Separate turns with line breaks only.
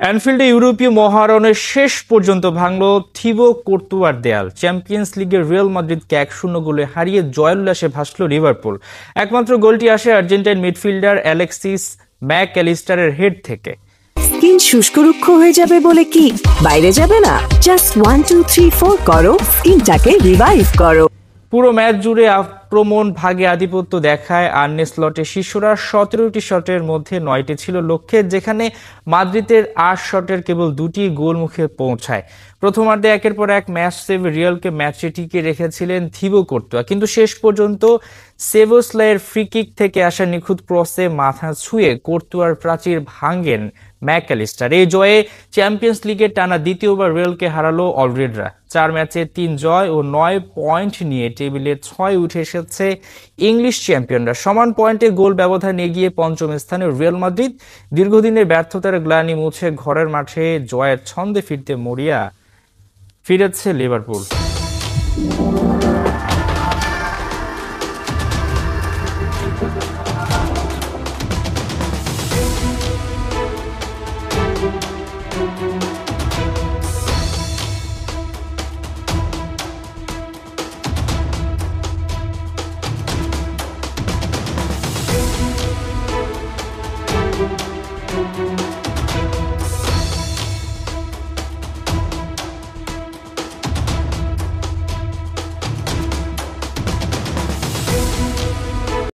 অ্যানফিল্ডে ইউরোপীয় মহারণের শেষ পর্যন্ত ভাঙল থিবো কর্তুয়ার দেয়াল। চ্যাম্পিয়ন্স লিগের রিয়াল মাদ্রিদকে 1-0 গোলে হারিয়ে জয়োল্লাসে ভাসল লিভারপুল। একমাত্র গোলটি আসে আর্জেন্টাইন মিডফিল্ডার অ্যালেক্সিস ম্যাক অ্যালিস্টারের হেড থেকে।
স্কিন শুষ্ক রুক্ষ হয়ে যাবে বলে কি বাইরে যাবে না? জাস্ট 1 2 3 4 করো, স্কিনটাকে রিভাইভ করো।
পুরো ম্যাচ জুড়ে আক্রমণ ভাগে আধিপত্য দেখায় আর্নে স্লটের শিষ্যরা। 17টি শটের মধ্যে 9টি ছিল লক্ষ্যে, যেখানে মাদ্রিদের 8 শটের কেবল 2টি গোলমুখে পৌঁছায়। প্রথমার্ধে একের পর এক ম্যাচ সেভ রিয়ালকে ম্যাচে টিকিয়ে রেখেছিলেন থিবো কর্তুয়া, কিন্তু শেষ পর্যন্ত সেবোসলাইয়ের ফ্রি-কিক থেকে আসা নিখুঁত ক্রসে মাথা ছুঁয়ে কর্তুয়ার প্রাচীর ভাঙেন ম্যাক অ্যালিস্টার। এই জয়ে চ্যাম্পিয়ন্স লিগের টানা দ্বিতীয়বার রিয়ালকে হারালো অলরেডরা। 4 ম্যাচে 3 জয় ও 9 পয়েন্ট নিয়ে টেবিলে 6 উঠে এসেছে ইংলিশ চ্যাম্পিয়নরা। সমান পয়েন্টে গোল ব্যবধান এগিয়ে পঞ্চম স্থানে রিয়াল মাদ্রিদ। দীর্ঘদিনের ব্যর্থতার গ্লানি মুছে ঘরের মাঠে জয়ের ছন্দে ফিরতে মরিয়া ফিরেছে লিভারপুল।